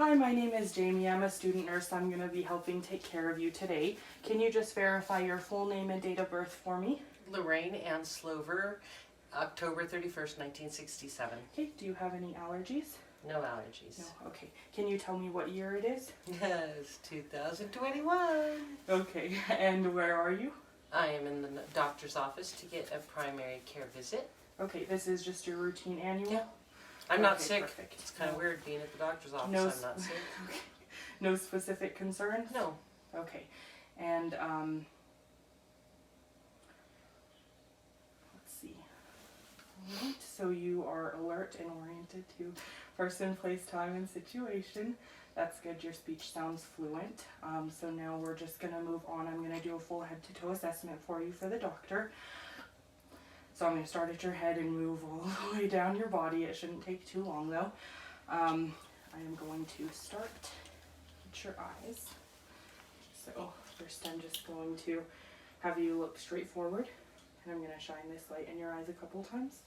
Hi, my name is Jamie. I'm a student nurse. I'm going to be helping take care of you today. Can you just verify your full name and date of birth for me? Lorraine Ann Slover, October 31st, 1967. Okay, do you have any allergies? No allergies. No, okay. Can you tell me what year it is? It's 2021. Okay, and where are you? I am in the doctor's office to get a primary care visit. Okay, this is just your routine annual? Yeah. I'm not Okay, sick. perfect. It's kind of weird being at the doctor's office. No I'm not sick. Okay. No specific concerns? No. Okay, and let's see. Alright, so you are alert and oriented to person, place, time, and situation. That's good. Your speech sounds fluent. So now we're just going to move on. I'm going to do a full head-to-toe assessment for you for the doctor. So I'm going to start at your head and move all the way down your body. It shouldn't take too long though. I am going to start at your eyes. So first I'm just going to have you look straight forward, and I'm going to shine this light in your eyes a couple times.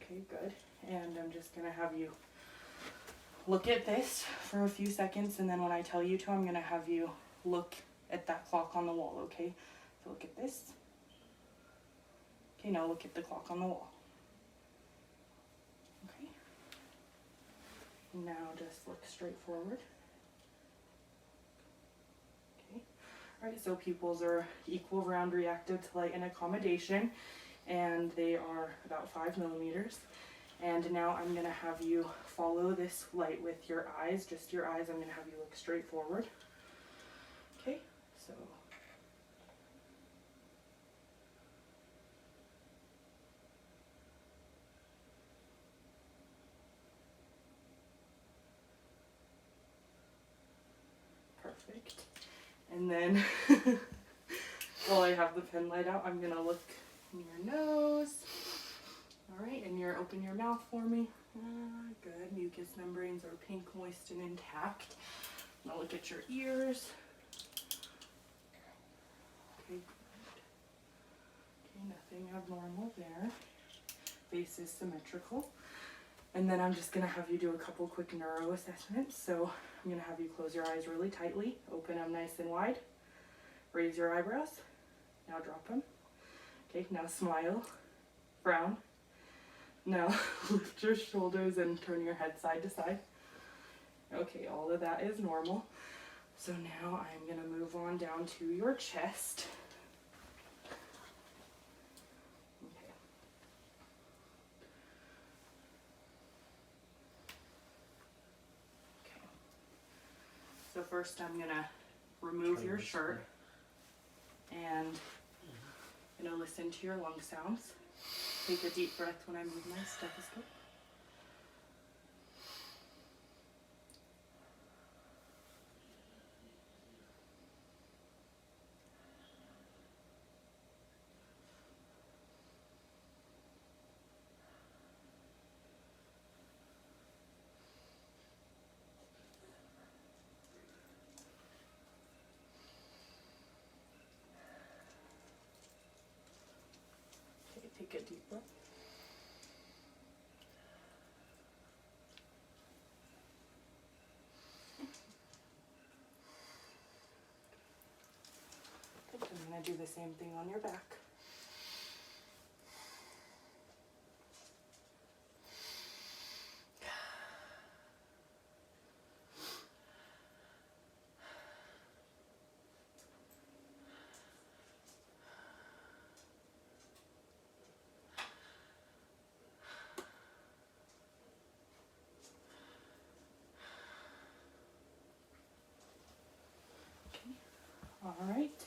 Okay, good. And I'm just going to have you look at this for a few seconds, and then when I tell you to, I'm going to have you look at that clock on the wall, okay? So look at this. Okay, now look at the clock on the wall. Okay. Now just look straight forward. Okay. Alright, so pupils are equal, round, reactive to light, and accommodation, and they are about 5 millimeters. And now I'm going to have you follow this light with your eyes, just your eyes. I'm going to have you look straight forward. Okay, so perfect. And then while I have the pen light out, I'm going to look in your nose. Alright, and open your mouth for me. Good. Mucous membranes are pink, moist, and intact. Now look at your ears. Okay, good. Okay, nothing abnormal there. Face is symmetrical. And then I'm just going to have you do a couple quick neuro assessments. So I'm going to have you close your eyes really tightly, open them nice and wide, raise your eyebrows, now drop them. Okay, now smile, frown. Now lift your shoulders and turn your head side to side. Okay, all of that is normal. So now I'm going to move on down to your chest. Okay. Okay. So first I'm going to remove your shirt, and I'm going to listen to your lung sounds. Take a deep breath when I move my stethoscope. Okay, take a deep breath. Good. I'm going to do the same thing on your back. Alright,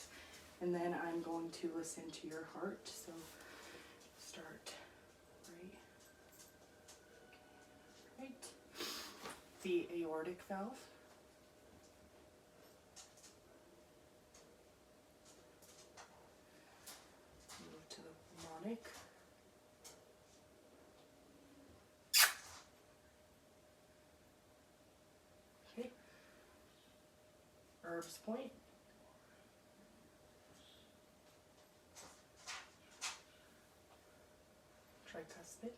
and then I'm going to listen to your heart, so start right, the aortic valve, move to the pulmonic, okay, Erb's point. Tricuspid.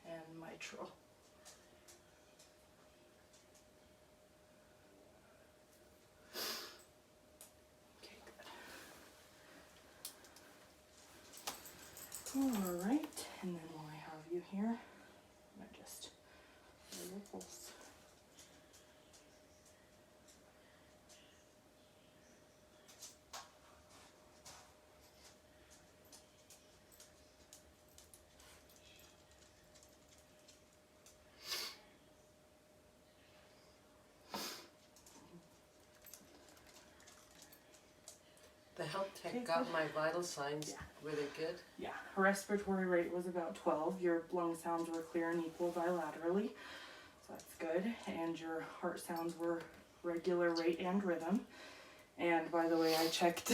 And mitral. Okay, good. All right, and then while I have you here, I'm gonna just feel your pulse. The health tech Okay, got good. my vital signs really good. Yeah, her respiratory rate was about 12. Your lung sounds were clear and equal bilaterally, so that's good. And your heart sounds were regular rate and rhythm. And by the way, I checked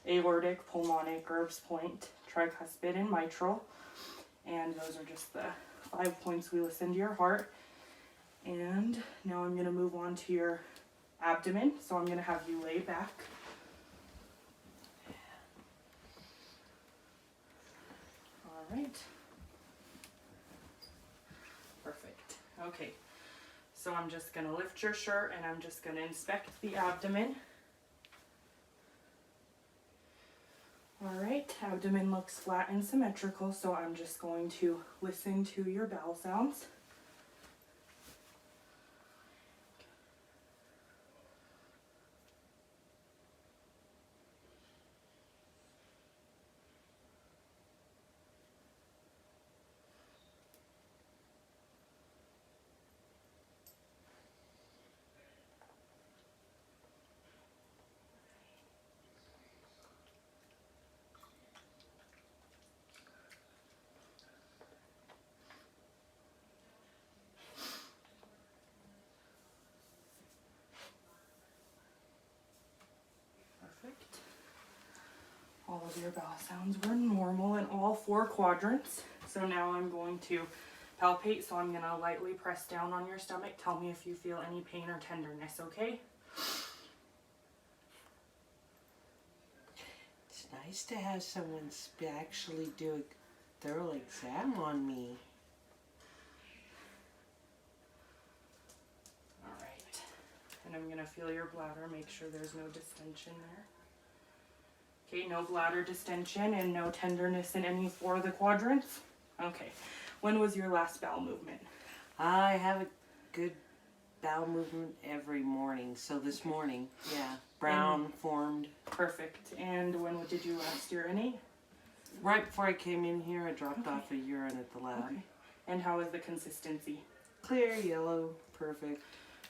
aortic, pulmonic, Erb's point, tricuspid, and mitral. And those are just the 5 points we listen to your heart. And now I'm going to move on to your abdomen. So I'm going to have you lay back. All right. Perfect. Okay. So I'm just going to lift your shirt and I'm just going to inspect the abdomen. All right, abdomen looks flat and symmetrical, so I'm just going to listen to your bowel sounds. Perfect. All of your bowel sounds were normal in all 4 quadrants. So now I'm going to palpate, so I'm going to lightly press down on your stomach. Tell me if you feel any pain or tenderness, okay? It's nice to have someone actually do a thorough exam on me. All right. And I'm going to feel your bladder, make sure there's no distension there. Okay, no bladder distension and no tenderness in any 4 of the quadrants. Okay. When was your last bowel movement? I have a good bowel movement every morning. So this morning, yeah, brown formed. Perfect. And when did you last urinate? Right before I came in here, I dropped off a urine at the lab. Okay. And how is the consistency? Clear, yellow, perfect.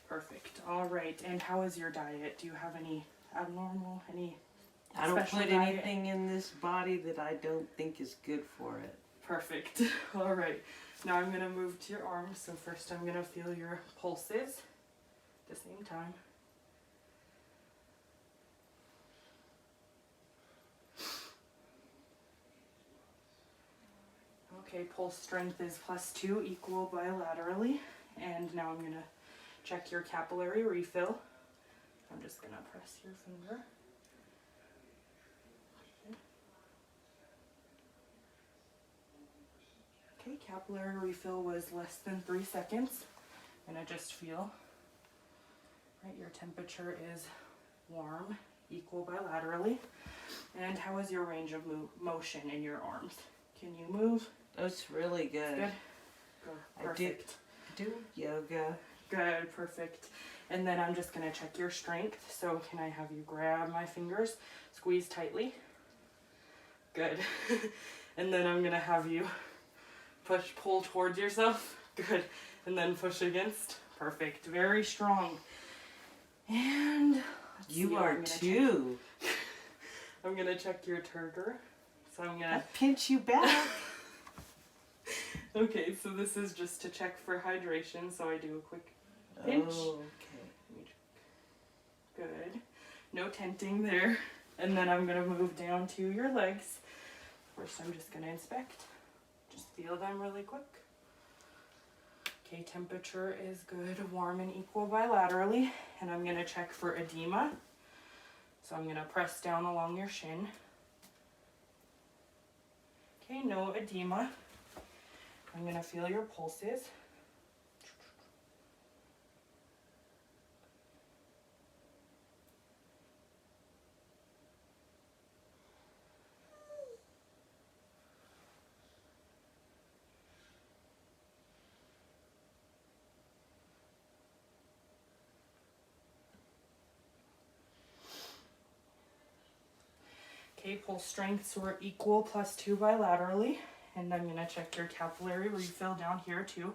Perfect. All right. And how is your diet? Do you have any abnormal, any I don't special put diet? anything in this body that I don't think is good for it. Perfect. All right. Now I'm going to move to your arms. So first I'm going to feel your pulses at the same time. Okay, pulse strength is +2, equal bilaterally. And now I'm going to check your capillary refill. I'm just going to press your finger. Okay, capillary refill was less than 3 seconds. And I just feel, right, your temperature is warm, equal bilaterally. And how is your range of motion in your arms? Can you move? That's really good. Good. Good. I Perfect. do yoga. Good, perfect. And then I'm just going to check your strength. So can I have you grab my fingers, squeeze tightly? Good. And then I'm going to have you pull towards yourself. Good. And then push against. Perfect. Very strong. And You are too. I'm going to check your turgor. So I'm going I to... pinch you back. Okay, so this is just to check for hydration. So I do a quick pinch. Oh, okay. Good. No tenting there. And then I'm going to move down to your legs. First I'm just going to inspect. Just feel them really quick. Okay, temperature is good, warm and equal bilaterally. And I'm gonna check for edema. So I'm gonna press down along your shin. Okay, no edema. I'm gonna feel your pulses. Okay, pulse strengths were equal +2 bilaterally. And I'm gonna check your capillary refill down here too.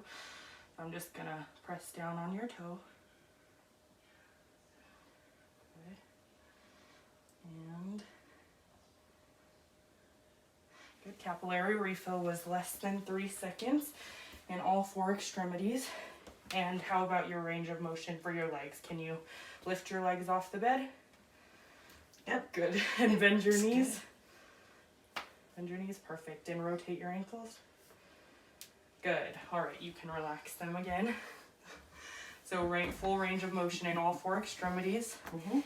I'm just gonna press down on your toe. Okay. And good, capillary refill was less than 3 seconds in all 4 extremities. And how about your range of motion for your legs? Can you lift your legs off the bed? Yep. Good. And bend your knees. Bend your knees, perfect. And rotate your ankles. Good. All right, you can relax them again. So full range of motion in all 4 extremities. Mm-hmm.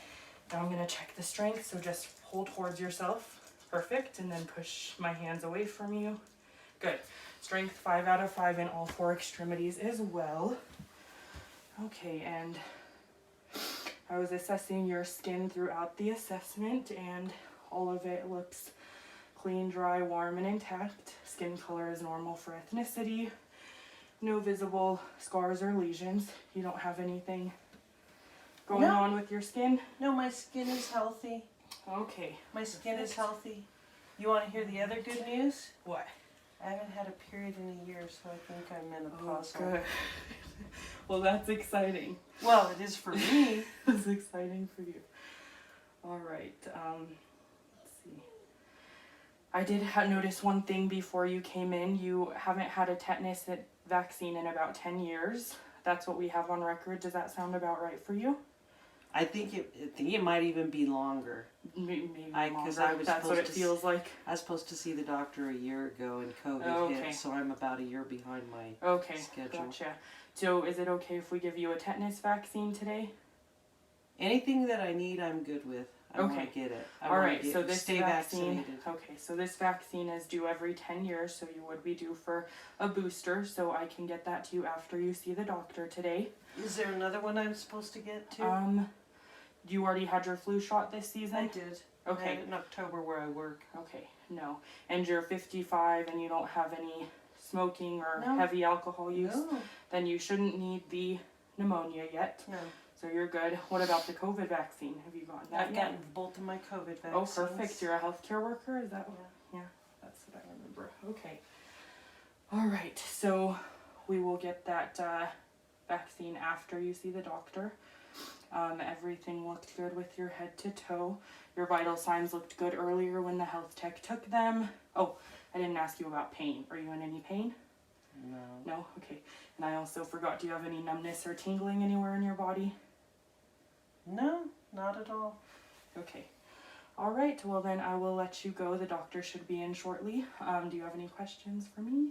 Now I'm gonna check the strength, so just pull towards yourself. Perfect, and then push my hands away from you. Good. Strength 5 out of 5 in all 4 extremities as well. Okay, and I was assessing your skin throughout the assessment, and all of it looks clean, dry, warm, and intact. Skin color is normal for ethnicity. No visible scars or lesions. You don't have anything going No. on with your skin? No, my skin is healthy. Okay. My skin is healthy. You want to hear the other good news? What? I haven't had a period in a year, so I think I'm menopausal. good. Well, that's exciting. Well, it is for me. That's exciting for you. All right. Let's see. I did notice one thing before you came in. You haven't had a tetanus vaccine in about 10 years. That's what we have on record. Does that sound about right for you? I think it might even be longer. Maybe Because longer. I was That's what it supposed to feels like. I was supposed to see the doctor a year ago, and COVID Okay. hit, so I'm about a year behind my Okay, schedule. gotcha. So is it okay if we give you a tetanus vaccine today? Anything that I need, I'm good with. I want Okay. to get it. I All wanna right, so this stay vaccine, vaccinated. okay, so this vaccine is due every 10 years, so you would be due for a booster, so I can get that to you after you see the doctor today. Is there another one I'm supposed to get too? You already had your flu shot this season? I did. I Okay, had it in October where I work. okay, no. And you're 55 and you don't have any smoking or No. heavy alcohol use? No. Then you shouldn't need the pneumonia yet, No. so you're good. What about the COVID vaccine? Have you gotten that I've yet? gotten both of my COVID vaccines. Oh, perfect. You're a healthcare worker? Is that Yeah. That's what I remember. Okay. All right. So we will get that vaccine after you see the doctor. Everything looked good with your head to toe. Your vital signs looked good earlier when the health tech took them. Oh, I didn't ask you about pain. Are you in any pain? No. No? Okay. And I also forgot, do you have any numbness or tingling anywhere in your body? No, not at all. Okay. All right. Well, then I will let you go. The doctor should be in shortly. Do you have any questions for me?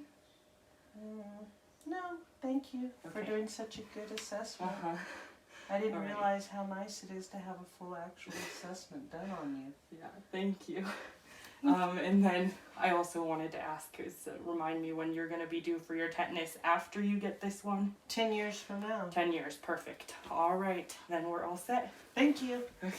No, thank you for Okay. doing such a good assessment. Uh-huh. I didn't All right. realize how nice it is to have a full actual assessment done on you. Yeah, thank you. And then I also wanted to ask, remind me when you're going to be due for your tetanus after you get this one? 10 years from now. 10 years, perfect. All right, then we're all set. Thank you. Okay.